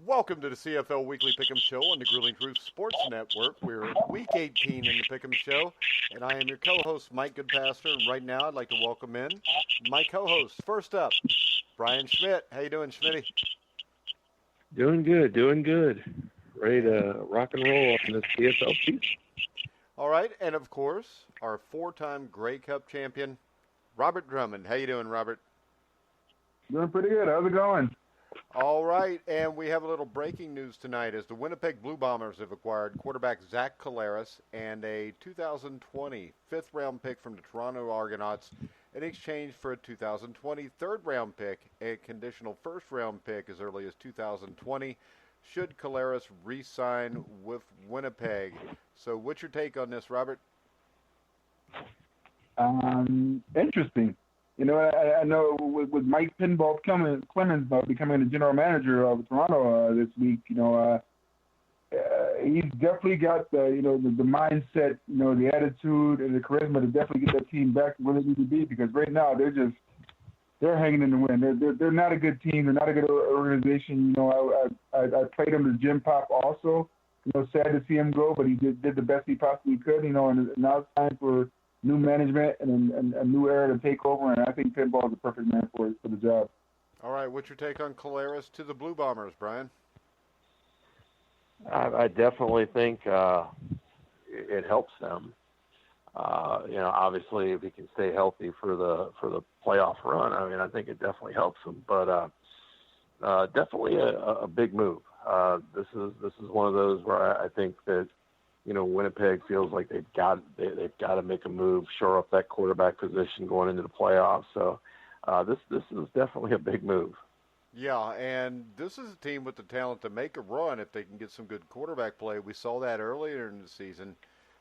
Welcome to the CFL Weekly Pick'em Show on the Grueling Truth Sports Network. We're at Week 18 in the Pick'em Show, and I am your co-host, Mike Goodpaster. And right now, I'd like to welcome in my co-host. First up, Brian Schmidt. How you doing, Schmitty? Doing good. Ready to rock and roll on this CFL season. All right, and of course, our four-time Grey Cup champion, Robert Drummond. How you doing, Robert? Doing pretty good. How's it going? All right, and we have a little breaking news tonight as the Winnipeg Blue Bombers have acquired quarterback Zach Collaros and a 2020 fifth-round pick from the Toronto Argonauts in exchange for a 2020 third-round pick, a conditional first-round pick as early as 2020, should Collaros re-sign with Winnipeg. So what's your take on this, Robert? Interesting. You know, I know with Mike Pinball Clemens becoming the general manager of Toronto this week, he's definitely got the mindset, the attitude and the charisma to definitely get that team back to where they need to be, because right now they're hanging in the wind. They're not a good team. They're not a good organization. I played him to Jim Pop also. Sad to see him go, but he did the best he possibly could. And now it's time for new management and a new era to take over, and I think Pinball is the perfect man for the job. All right, what's your take on Collaros to the Blue Bombers, Brian? I definitely think it helps them. Obviously, if he can stay healthy for the playoff run, I think it definitely helps them. But definitely a big move. This is one of those where I think that Winnipeg feels like they've got to make a move, shore up that quarterback position going into the playoffs. So this is definitely a big move. Yeah, and this is a team with the talent to make a run if they can get some good quarterback play. We saw that earlier in the season.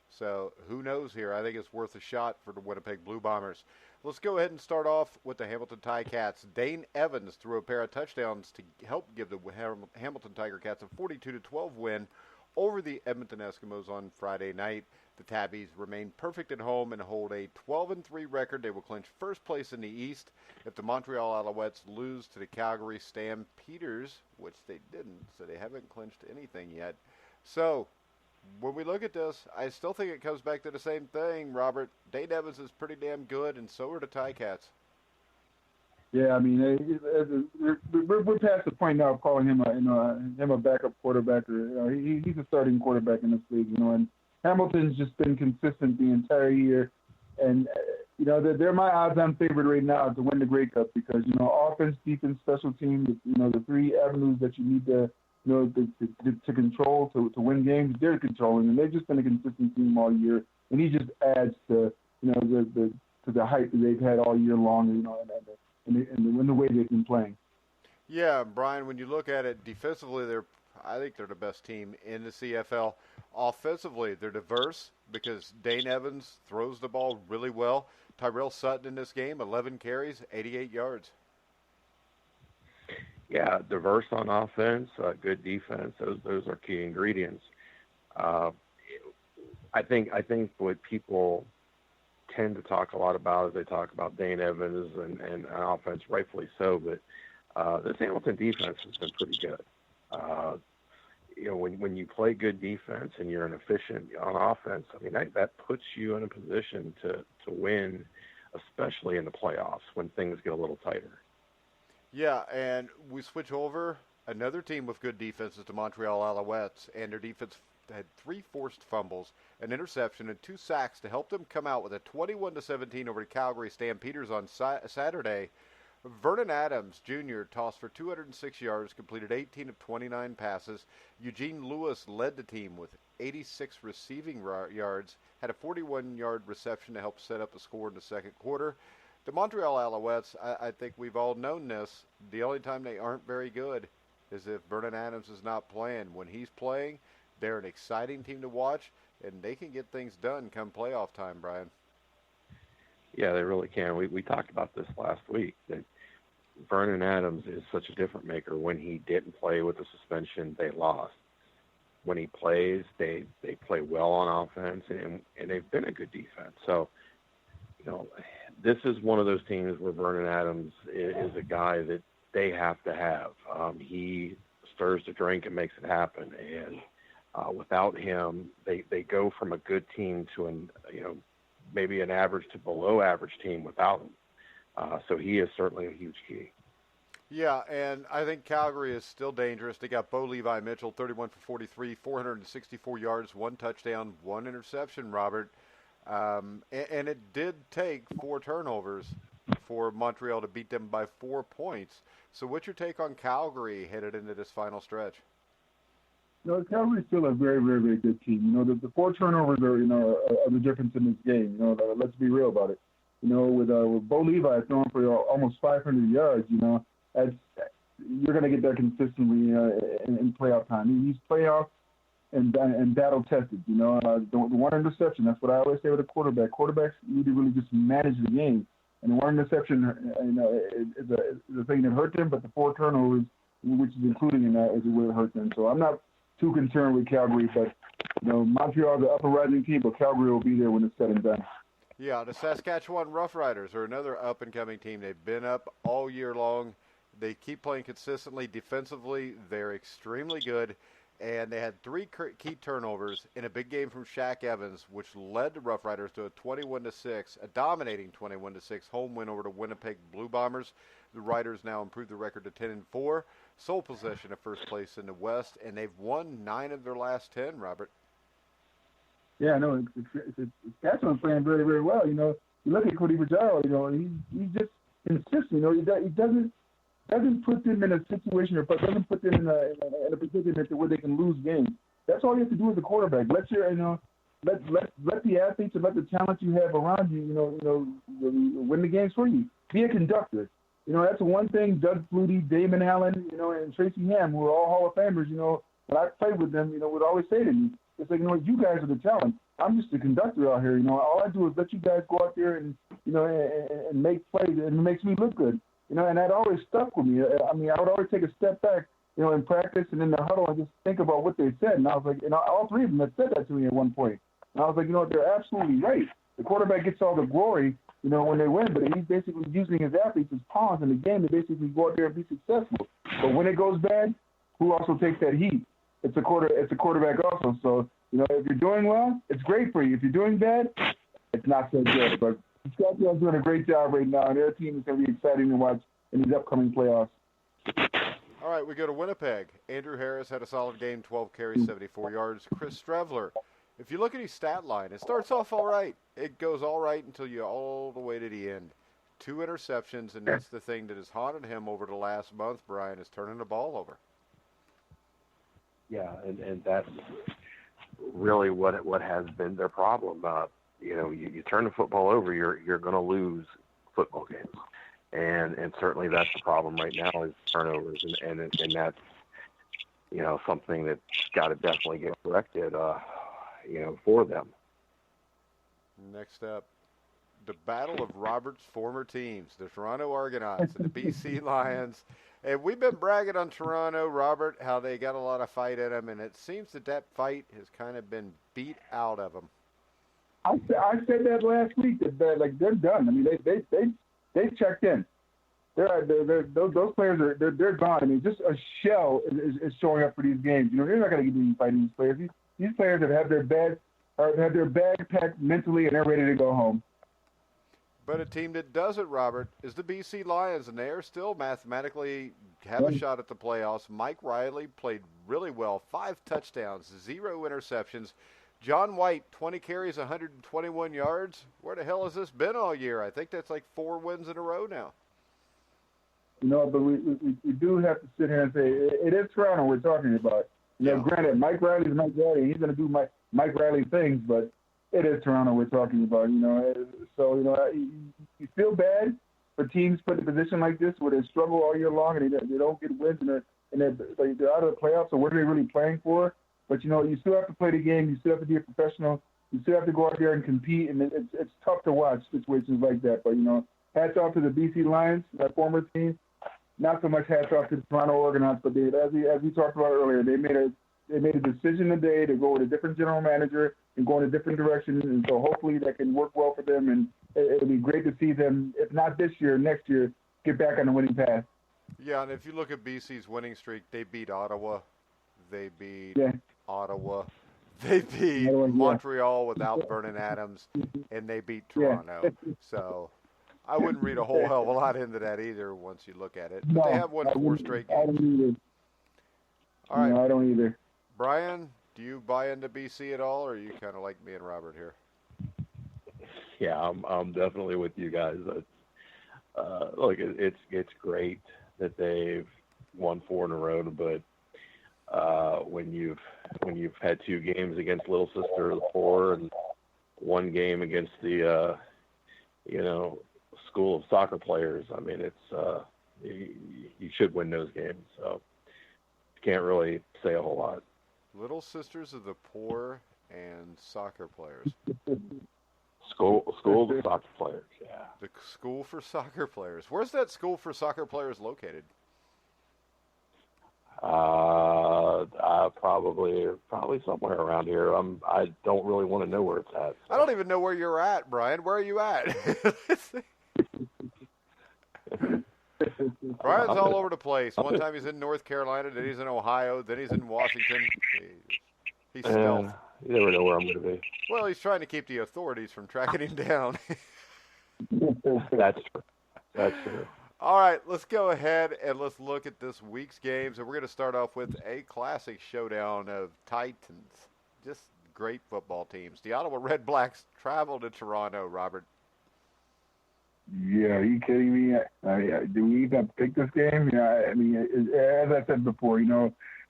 So who knows here? I think it's worth a shot for the Winnipeg Blue Bombers. Let's go ahead and start off with the Hamilton Ticats. Dane Evans threw a pair of touchdowns to help give the Hamilton Tiger Cats a 42-12 win over the Edmonton Eskimos on Friday night. The Tabbies remain perfect at home and hold a 12-3 record. They will clinch first place in the East if the Montreal Alouettes lose to the Calgary Stampeders, which they didn't, so they haven't clinched anything yet. So when we look at this, I still think it comes back to the same thing, Robert. Dane Evans is pretty damn good, and so are the Ticats. Yeah, we're past the point now of calling him a backup quarterback, or he's a starting quarterback in this league. And Hamilton's just been consistent the entire year, and they're my odds-on favorite right now to win the Grey Cup, because offense, defense, special teams, the three avenues that you need to control to win games, they're controlling, and they've just been a consistent team all year, and he just adds to the hype that they've had all year long, in the way they've been playing. Yeah, Brian, when you look at it defensively, I think they're the best team in the CFL. Offensively, they're diverse because Dane Evans throws the ball really well. Tyrell Sutton in this game, 11 carries, 88 yards. Yeah, diverse on offense, good defense. Those are key ingredients. I think what people tend to talk a lot about as they talk about Dane Evans and offense, rightfully so, but this Hamilton defense has been pretty good. When you play good defense and you're an efficient on offense, that puts you in a position to win, especially in the playoffs when things get a little tighter. Yeah, and we switch over. Another team with good defense is the Montreal Alouettes, and their defense had 3 forced fumbles, an interception, and 2 sacks to help them come out with a 21-17 over the Calgary Stampeders on Saturday. Vernon Adams Jr. tossed for 206 yards, completed 18 of 29 passes. Eugene Lewis led the team with 86 receiving yards, had a 41-yard reception to help set up the score in the second quarter. The Montreal Alouettes, I think we've all known this, the only time they aren't very good is if Vernon Adams is not playing. When he's playing, they're an exciting team to watch, and they can get things done come playoff time, Brian. Yeah, they really can. We talked about this last week, that Vernon Adams is such a difference maker. When he didn't play with the suspension, they lost. When he plays, they play well on offense, and they've been a good defense. So, this is one of those teams where Vernon Adams is a guy that they have to have. He stirs the drink and makes it happen. And without him, they go from a good team to maybe an average to below average team without him. So he is certainly a huge key. Yeah, and I think Calgary is still dangerous. They got Bo Levi Mitchell, 31 for 43, 464 yards, 1 touchdown, 1 interception, Robert. And it did take 4 turnovers for Montreal to beat them by 4 points. So what's your take on Calgary headed into this final stretch? Calgary's still a very, very, very good team. The 4 turnovers are the difference in this game. Let's be real about it. With Bo Levi throwing for almost 500 yards, you're going to get that consistently in playoff time. He's playoff and battle tested. The one interception. That's what I always say with a quarterback. Quarterbacks need to really just manage the game. And the one interception, is a thing that hurt them. But the 4 turnovers, which is including in that, is what hurt them. So I'm not too concerned with Calgary, but Montreal is an upper rising team, but Calgary will be there when it's said and done. Yeah, the Saskatchewan Roughriders are another up-and-coming team. They've been up all year long. They keep playing consistently defensively. They're extremely good, and they had 3 key turnovers in a big game from Shaq Evans, which led the Roughriders to a 21-6, a dominating 21-6 home win over the Winnipeg Blue Bombers. The Riders now improved the record to 10-4, sole possession of first place in the West, and they've won 9 of their last 10, Robert. Yeah, I know. Saskatchewan's playing very, very well. You look at Cody Pajaro, he's just consistent. He doesn't put them in a situation or doesn't put them in a predicament where they can lose games. That's all you have to do as a quarterback. Let the athletes and let the talent you have around you, win the games for you. Be a conductor. That's one thing Doug Flutie, Damon Allen, and Tracy Ham, who are all Hall of Famers, when I played with them, would always say to me, it's like, you guys are the talent. I'm just a conductor out here. All I do is let you guys go out there and make plays, and it makes me look good. And that always stuck with me. I would always take a step back, in practice and in the huddle and just think about what they said. And I was like, all 3 of them had said that to me at one point. And I was like, they're absolutely right. The quarterback gets all the glory, when they win, but he's basically using his athletes as pawns in the game to basically go out there and be successful. But when it goes bad, who also takes that heat? It's a quarterback also. So, if you're doing well, it's great for you. If you're doing bad, it's not so good. But Saskatchewan's doing a great job right now, and their team is going to be exciting to watch in these upcoming playoffs. All right, we go to Winnipeg. Andrew Harris had a solid game, 12 carries, 74 yards. Chris Strevler, if you look at his stat line, it starts off all right. It goes all right until you're all the way to the end. 2 interceptions, and that's the thing that has haunted him over the last month, Brian, is turning the ball over. Yeah, and that's really what has been their problem. You turn the football over, you're going to lose football games, and certainly that's the problem right now is turnovers, and that's something that's got to definitely get corrected, for them. Next up, the battle of Robert's former teams, the Toronto Argonauts and the BC Lions. And we've been bragging on Toronto, Robert, how they got a lot of fight in them, and it seems that fight has kind of been beat out of them. I said that last week that they're done. They checked in. Those players are gone. Just a shell is showing up for these games. They're not going to get any fighting these players. These players have had their bag packed mentally and they're ready to go home. But a team that does it, Robert, is the BC Lions, and they are still mathematically have a shot at the playoffs. Mike Riley played really well, 5 touchdowns, 0 interceptions. John White, 20 carries, 121 yards. Where the hell has this been all year? I think that's like 4 wins in a row now. But we do have to sit here and say it is Toronto we're talking about. Granted, Mike Riley's Mike Riley. He's going to do Mike Riley things, but it is Toronto we're talking about, So, you feel bad for teams put in a position like this where they struggle all year long and they don't get wins and they're out of the playoffs. So what are they really playing for? But, you still have to play the game. You still have to be a professional. You still have to go out there and compete. And it's tough to watch situations like that. But, hats off to the BC Lions, that former team. Not so much hats off to the Toronto Argonauts, but as we talked about earlier, they made a decision today to go with a different general manager and go in a different direction. And so hopefully that can work well for them. And it'll be great to see them, if not this year, next year, get back on the winning path. Yeah, and if you look at BC's winning streak, they beat Ottawa, they beat Yeah. Ottawa, they beat Another one, yeah. Montreal without Vernon Adams, and they beat Yeah. Toronto. So I wouldn't read a whole hell of a lot into that either once you look at it. But they No, have won 4 straight I games. don't either. All right, No, I don't either. Brian, do you buy into BC at all, or are you kind of like me and Robert here? Yeah, I'm definitely with you guys. Look, it's great that they've won 4 in a row, but when you've had 2 games against Little Sister of the Poor and 1 game against the school of soccer players, I mean, it's you should win those games. So can't really say a whole lot. Little Sisters of the Poor and soccer players. School of soccer players, yeah. The school for soccer players. Where's that school for soccer players located? Probably somewhere around here. I don't really want to know where it's at. So. I don't even know where you're at, Brian. Where are you at? Brian's all over the place. One time he's in North Carolina, then he's in Ohio, then he's in Washington. He's stealth. You never know where I'm going to be. Well, he's trying to keep the authorities from tracking him down. That's true. That's true. All right, let's go ahead and let's look at this week's games. And we're going to start off with a classic showdown of Titans. Just great football teams. The Ottawa Red Blacks travel to Toronto, Robert. Yeah, are you kidding me? Do we even pick this game? Yeah, I mean, as I said before,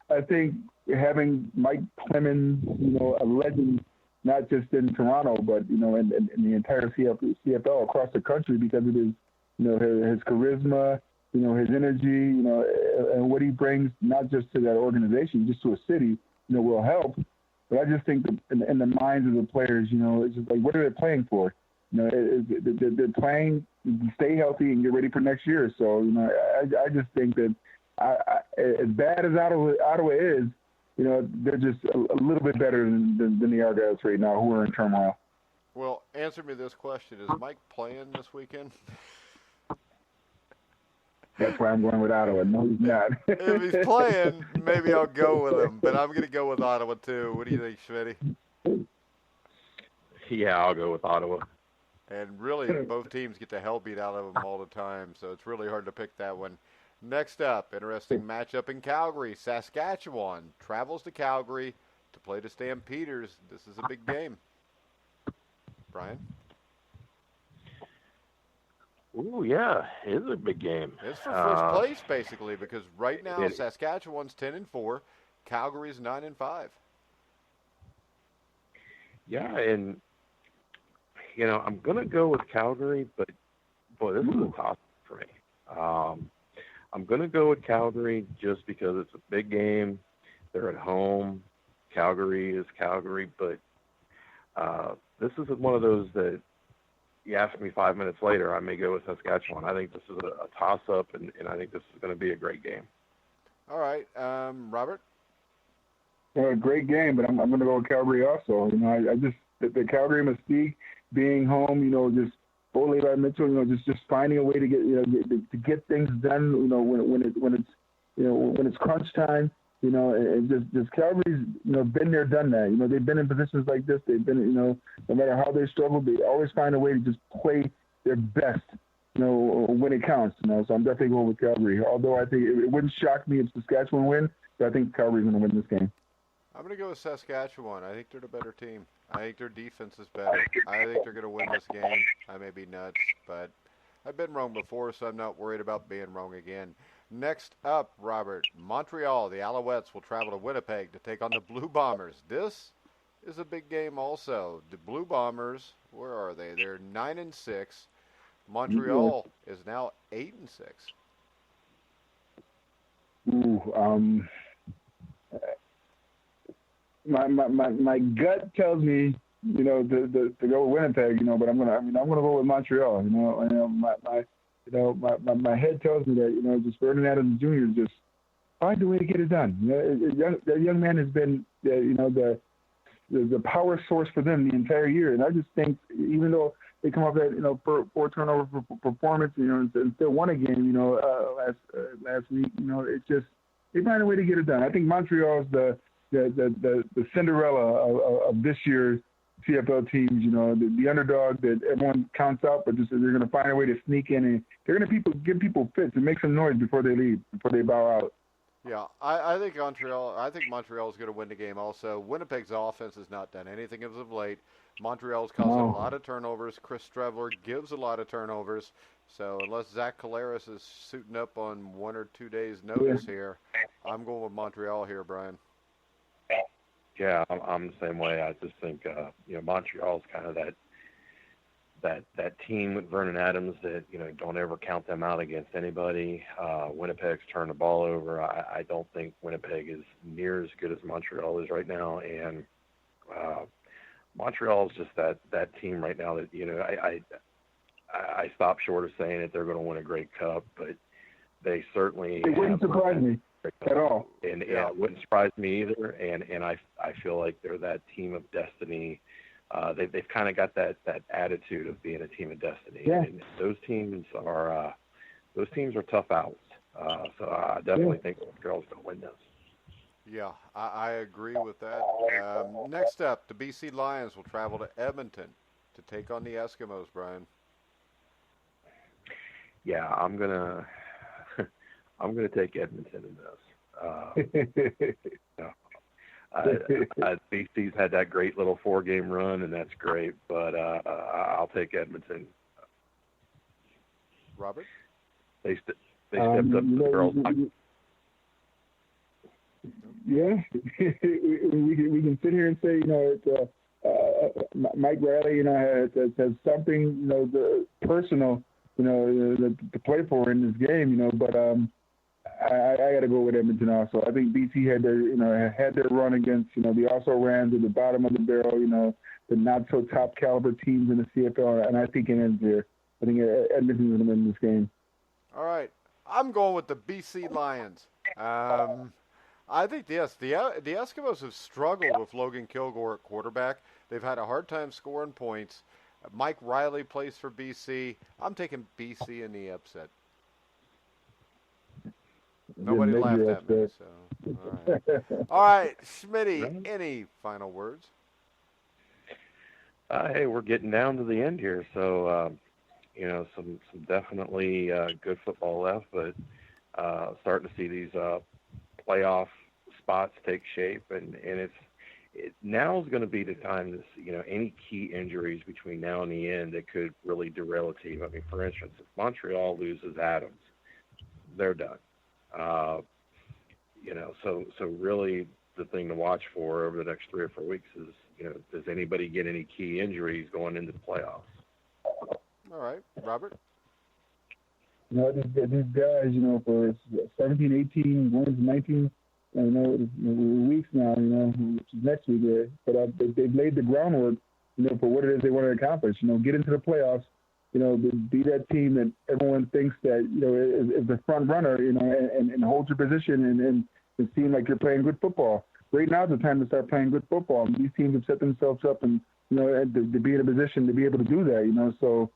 I think having Mike Clemens, a legend, not just in Toronto, but, in the entire CFL across the country because of his, his charisma, his energy, and what he brings not just to that organization, just to a city, will help. But I just think that in the minds of the players, it's just like, what are they playing for? They're playing to stay healthy and get ready for next year. So, I just think that as bad as Ottawa is, they're just a little bit better than the Argylls right now, who are in turmoil. Well, answer me this question. Is Mike playing this weekend? That's why I'm going with Ottawa. No, he's not. If he's playing, maybe I'll go with him. But I'm going to go with Ottawa, too. What do you think, Schmidt? Yeah, I'll go with Ottawa. And really, both teams get the hell beat out of them all the time, so it's really hard to pick that one. Next up, interesting matchup in Calgary. Saskatchewan travels to Calgary to play the Stampeders. This is a big game. Brian? Ooh, yeah, it is a big game. It's for first place, basically, because right now Saskatchewan's 10-4, Calgary's 9-5. Yeah, and I'm gonna go with Calgary, but boy, this is a toss for me. I'm gonna go with Calgary just because it's a big game. They're at home. Calgary is Calgary, but this is one of those that you ask me 5 minutes later, I may go with Saskatchewan. I think this is a toss-up, and I think this is going to be a great game. All right, Robert? Great game, but I'm going to go with Calgary also. I just the Calgary mystique, being home, just Bo Levi Mitchell, just finding a way to get to get things done, when it's crunch time. And just Calgary's, been there, done that. They've been in positions like this. They've been, no matter how they struggle, they always find a way to just play their best, when it counts. So I'm definitely going with Calgary. Although I think it wouldn't shock me if Saskatchewan win, but I think Calgary's going to win this game. I'm going to go with Saskatchewan. I think they're the better team. I think their defense is better. I think they're going to win this game. I may be nuts, but I've been wrong before, so I'm not worried about being wrong again. Next up, Robert, Montreal, the Alouettes will travel to Winnipeg to take on the Blue Bombers. This is a big game also. The Blue Bombers, where are they? They're 9-6. Montreal is now 8-6. My gut tells me, to go with Winnipeg, but I'm gonna go with Montreal. My head tells me that, just Vernon Adams Jr. just find a way to get it done. That young man has been, the power source for them the entire year. And I just think, even though they come off that, four turnover performance, and still won a game, last week. It's just they find a way to get it done. I think Montreal is the Cinderella of this year's CFL teams. The underdog that everyone counts out, but just they're going to find a way to sneak in, and they're going to give people fits and make some noise before they leave, before they bow out. Yeah, I think Montreal is going to win the game also. Winnipeg's offense has not done anything as of late. Montreal's causing a lot of turnovers. Chris Streveler gives a lot of turnovers. So unless Zach Collaros is suiting up on 1 or 2 days' notice here, I'm going with Montreal here, Brian. Yeah, I'm the same way. I just think Montreal's kind of that team with Vernon Adams that don't ever count them out against anybody. Winnipeg's turned the ball over. I don't think Winnipeg is near as good as Montreal is right now, and Montreal is just that team right now that I stop short of saying that they're going to win a Grey Cup, but they certainly it wouldn't surprise me at all. And it wouldn't surprise me either. And I feel like they're that team of destiny. They've kind of got that attitude of being a team of destiny. Yeah. And those teams are tough outs. So I definitely think Montreal's going to win this. Yeah, I agree with that. Next up, the BC Lions will travel to Edmonton to take on the Eskimos, Brian. Yeah, I'm gonna take Edmonton in this. BC's had that great little 4-game run, and that's great, but I'll take Edmonton. Robert? They stepped up to the girls. Yeah, we can sit here and say, it's Mike Riley, has something, the personal, to play for in this game, but I got to go with Edmonton also. I think BC had their run against, the also-rans at the bottom of the barrel, the not so top caliber teams in the CFL, and I think it ends there. I think Edmonton's going to win this game. All right, I'm going with the BC Lions. I think, yes, the Eskimos have struggled with Logan Kilgore at quarterback. They've had a hard time scoring points. Mike Riley plays for BC. I'm taking BC in the upset. Nobody laughed at me. So, all right. All right, Schmitty, any final words? Hey, we're getting down to the end here, so some definitely good football left, but starting to see these playoff spots take shape, and now is going to be the time to see, any key injuries between now and the end that could really derail a team. I mean, for instance, if Montreal loses Adams, they're done. So really the thing to watch for over the next 3 or 4 weeks is, does anybody get any key injuries going into the playoffs? All right, Robert? These guys, for 17, 18, going to 19, weeks now, which is next week, but they've laid the groundwork, for what it is they want to accomplish, get into the playoffs, be that team that everyone thinks that, is the front runner, and holds your position and seem like you're playing good football. Right now is the time to start playing good football. These teams have set themselves up and, to be in a position to be able to do that, so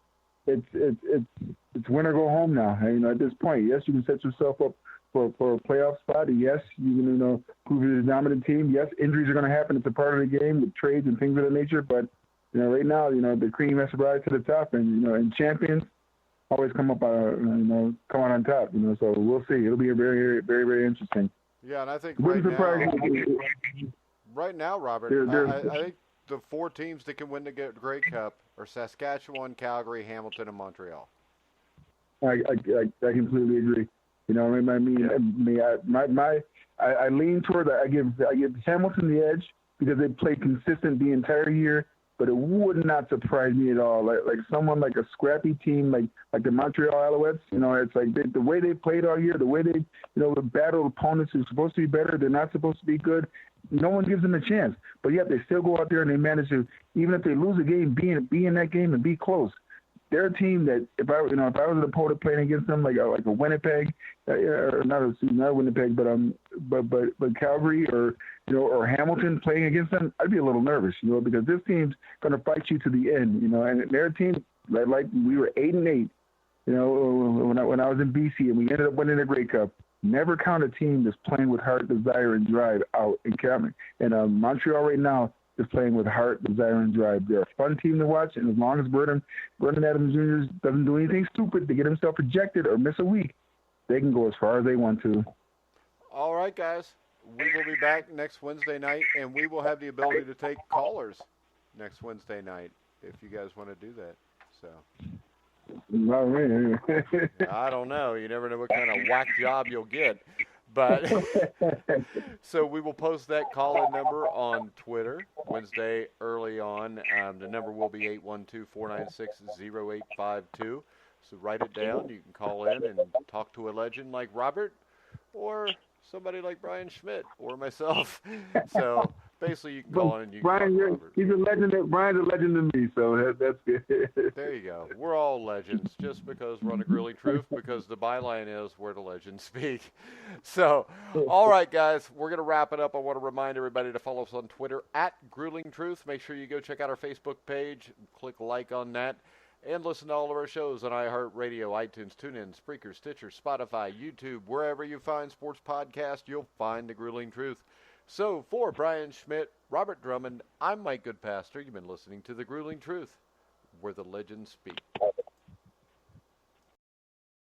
it's win or go home now. At this point, yes, you can set yourself up for a playoff spot. Yes, you can, prove you're the dominant team. Yes, injuries are going to happen. It's a part of the game with trades and things of that nature, but right now, the cream has to rise to the top, and champions always come up, come out on top, so we'll see. It'll be a very, very, very interesting. Yeah, and I think right now, Robert, I think the 4 teams that can win the Grey Cup are Saskatchewan, Calgary, Hamilton, and Montreal. I completely agree. I lean toward that. I give Hamilton the edge because they played consistent the entire year. But it would not surprise me at all. Like someone like a scrappy team like the Montreal Alouettes, it's like the way they played all year, the way they, battle opponents who are supposed to be better, they're not supposed to be good. No one gives them a chance. But yet they still go out there and they manage to, even if they lose a game, be in that game and be close. They're a team that if I was an opponent playing against them, like a Winnipeg, or not Winnipeg, but Calgary or Hamilton playing against them, I'd be a little nervous, because this team's going to fight you to the end, and they're a team Like we were 8-8. You know, when I was in BC and we ended up winning the Grey Cup. Never count a team that's playing with heart, desire, and drive out in Cameron. And Montreal right now is playing with heart, desire, and drive. They're a fun team to watch, and as long as Vernon Adams Jr. doesn't do anything stupid to get himself ejected or miss a week, they can go as far as they want to. All right, guys. We will be back next Wednesday night, and we will have the ability to take callers next Wednesday night if you guys want to do that. So. Not me. I don't know. You never know what kind of whack job you'll get. But so we will post that call-in number on Twitter Wednesday early on. The number will be 812-496-0852. So write it down. You can call in and talk to a legend like Robert or somebody like Brian Schmidt or myself. So basically you can call in and you can talk to Robert. He's a legend. Brian's a legend to me, so that's good. There you go. We're all legends just because we're on the Grilling Truth, because the byline is where the legends speak. So, all right, guys, we're going to wrap it up. I want to remind everybody to follow us on Twitter at Grilling Truth. Make sure you go check out our Facebook page, click like on that, and listen to all of our shows on iHeartRadio, iTunes, TuneIn, Spreaker, Stitcher, Spotify, YouTube. Wherever you find sports podcasts, you'll find the Grilling Truth. So, for Brian Schmidt, Robert Drummond, I'm Mike Goodpaster. You've been listening to The Grueling Truth, where the legends speak.